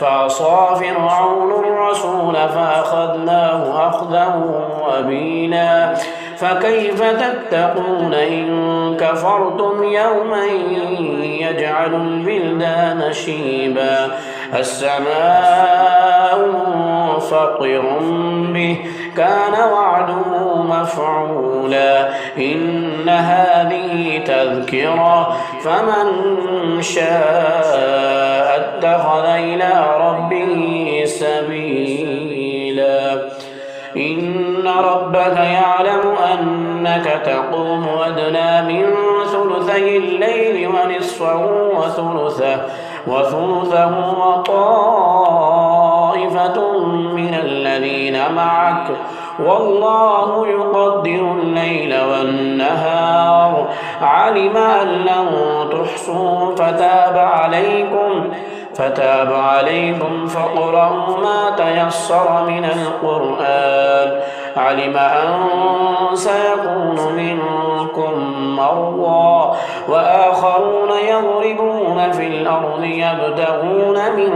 فعصى فرعون الرسول فأخذناه أخذا وبيلا فكيف تتقون إن كفرتم يوما يجعل الولدان شيبا السماء منفطر به كان وعده مفعولا إن هذه تذكرة فمن شاء اتخذ إلى ربه سبيلا إن ربك يعلم أنك تقوم أدنى من ثلثي الليل ونصفه وثلثه وطائفة من الذين معك والله يقدر الليل والنهار علم أن لن تحصوا فتاب عليكم فاقرؤوا ما تيسر من القرآن علم أن سيكون منكم مرضى وآخرون يضربون في الأرض يبتغون من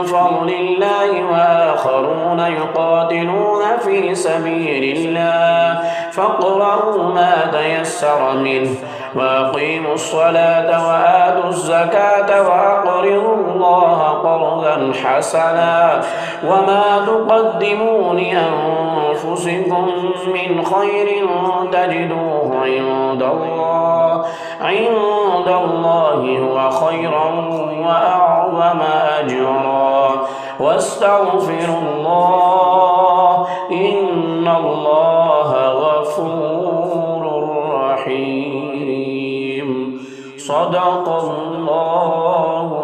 فضل الله وآخرون يقاتلون في سبيل الله فاقرؤوا ما تيسر منه وأقيموا الصلاة وآتوا الزكاة وأقرضوا الله قرضا حسنا وما تقدموا لأنفسكم من خير تجدوه عند الله هو خيرا وأعظم أجرا واستغفروا الله إن الله غفور رحيم صدق الله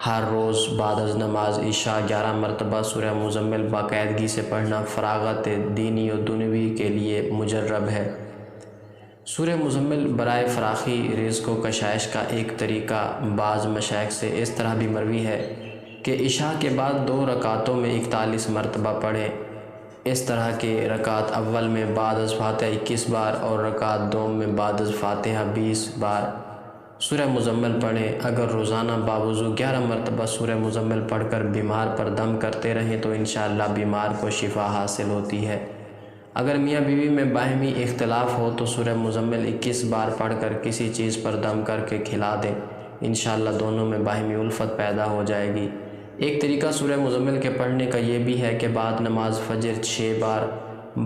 ہر روز بعد از نماز عشاء 11 مرتبہ سورہ مزمل باقاعدگی سے پڑھنا فراغت دینی و دنیوی کے لیے مجرب ہے۔ سورہ مزمل برائے فراخی رزق و کشائش کا ایک طریقہ بعض مشائخ سے اس طرح بھی مروی ہے کہ عشاء کے بعد 2 رکعتوں میں 41 مرتبہ پڑھیں۔ اس طرح کہ رکعت اول میں بعد از فاتحہ 21 بار اور رکعت دوم میں بعد از فاتحہ 20 بار سورہ مزمل پڑھیں۔ اگر روزانہ باوضو 11 مرتبہ سورہ مزمل پڑھ کر بیمار پر دم کرتے رہیں تو انشاءاللہ بیمار کو شفا حاصل ہوتی ہے۔ اگر میاں بیوی میں باہمی اختلاف ہو تو سورہ مزمل 21 بار پڑھ کر کسی چیز پر دم کر کے کھلا دیں، انشاءاللہ دونوں میں باہمی الفت پیدا ہو جائے گی۔ ایک طریقہ سورہ مزمل کے پڑھنے کا یہ بھی ہے کہ بعد نماز فجر 6 بار،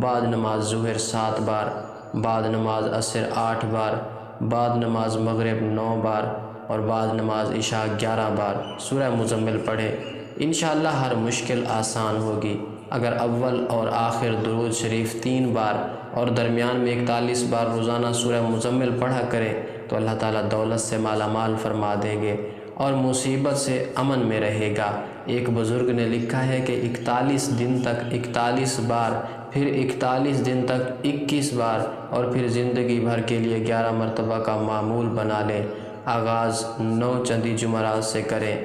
بعد نماز ظہر 7 بار، بعد نماز عصر 8 بار، بعد نماز مغرب 9 بار اور بعد نماز عشاء 11 بار سورہ مزمل پڑھیں۔ انشاءاللہ ہر مشکل آسان ہوگی۔ اگر اول اور آخر درود شریف 3 بار اور درمیان میں 41 بار روزانہ سورہ مزمل پڑھا کرے تو اللہ تعالیٰ دولت سے مالا مال فرما دیں گے اور مصیبت سے امن میں رہے گا۔ ایک بزرگ نے لکھا ہے کہ 41 دن تک 41 بار، پھر 41 دن تک 21 بار اور پھر زندگی بھر کے لیے 11 مرتبہ کا معمول بنا لیں۔ آغاز 9 چندی جمعرات سے کریں۔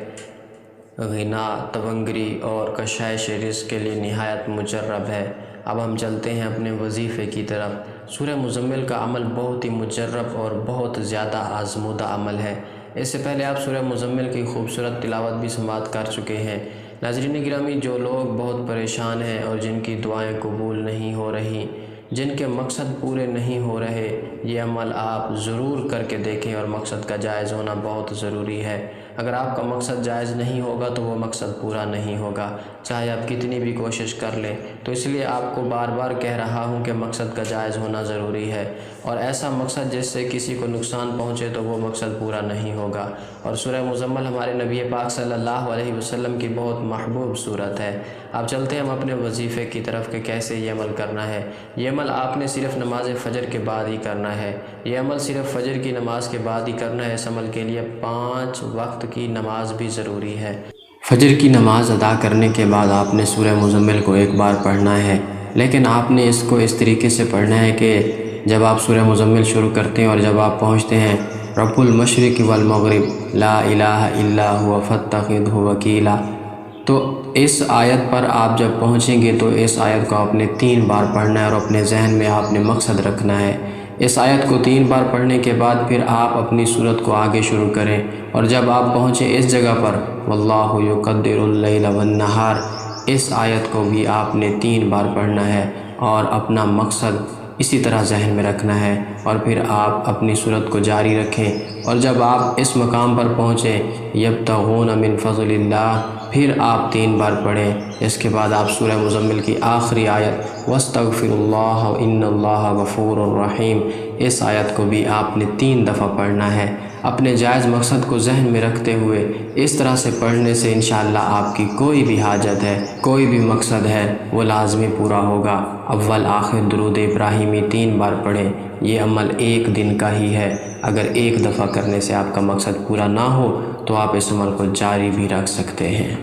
غنا، تونگری اور کشائش رزق کے لیے نہایت مجرب ہے۔ اب ہم چلتے ہیں اپنے وظیفے کی طرف۔ سورہ مزمل کا عمل بہت ہی مجرب اور بہت زیادہ آزمودہ عمل ہے۔ اس سے پہلے آپ سورہ مزمل کی خوبصورت تلاوت بھی سماعت کر چکے ہیں۔ ناظرین گرامی، جو لوگ بہت پریشان ہیں اور جن کی دعائیں قبول نہیں ہو رہی، جن کے مقصد پورے نہیں ہو رہے، یہ عمل آپ ضرور کر کے دیکھیں اور مقصد کا جائز ہونا بہت ضروری ہے۔ اگر آپ کا مقصد جائز نہیں ہوگا تو وہ مقصد پورا نہیں ہوگا، چاہے آپ کتنی بھی کوشش کر لیں۔ تو اس لیے آپ کو بار بار کہہ رہا ہوں کہ مقصد کا جائز ہونا ضروری ہے، اور ایسا مقصد جس سے کسی کو نقصان پہنچے تو وہ مقصد پورا نہیں ہوگا۔ اور سورہ مزمل ہمارے نبی پاک صلی اللہ علیہ وسلم کی بہت محبوب صورت ہے۔ اب چلتے ہیں ہم اپنے وظیفے کی طرف کہ کیسے یہ عمل کرنا ہے۔ یہ عمل آپ نے صرف نماز فجر کے بعد ہی کرنا ہے۔ یہ عمل صرف فجر کی نماز کے بعد ہی کرنا ہے۔ اس عمل کے لیے 5 وقت کی نماز بھی ضروری ہے۔ فجر کی نماز ادا کرنے کے بعد آپ نے سورہ مزمل کو ایک بار پڑھنا ہے، لیکن آپ نے اس کو اس طریقے سے پڑھنا ہے کہ جب آپ سورہ مزمل شروع کرتے ہیں اور جب آپ پہنچتے ہیں رب المشرق والمغرب لا الہ الا هو فاتخذہ وکیلا، تو اس آیت پر آپ جب پہنچیں گے تو اس آیت کو آپ نے 3 بار پڑھنا ہے اور اپنے ذہن میں آپ نے مقصد رکھنا ہے۔ اس آیت کو 3 بار پڑھنے کے بعد پھر آپ اپنی صورت کو آگے شروع کریں، اور جب آپ پہنچیں اس جگہ پر واللہ یقدر اللیل والنہار، اس آیت کو بھی آپ نے 3 بار پڑھنا ہے اور اپنا مقصد اسی طرح ذہن میں رکھنا ہے، اور پھر آپ اپنی صورت کو جاری رکھیں۔ اور جب آپ اس مقام پر پہنچیں یبتغون من فضل اللہ، پھر آپ 3 بار پڑھیں۔ اس کے بعد آپ سورہ مزمل کی آخری آیت واستغفر اللہ ان اللہ غفور الرحیم، اس آیت کو بھی آپ نے 3 دفعہ پڑھنا ہے۔ اپنے جائز مقصد کو ذہن میں رکھتے ہوئے اس طرح سے پڑھنے سے انشاءاللہ آپ کی کوئی بھی حاجت ہے، کوئی بھی مقصد ہے، وہ لازمی پورا ہوگا۔ اول آخر درود ابراہیمی 3 بار پڑھیں۔ یہ عمل 1 دن کا ہی ہے۔ اگر 1 دفعہ کرنے سے آپ کا مقصد پورا نہ ہو تو آپ اس عمل کو جاری بھی رکھ سکتے ہیں۔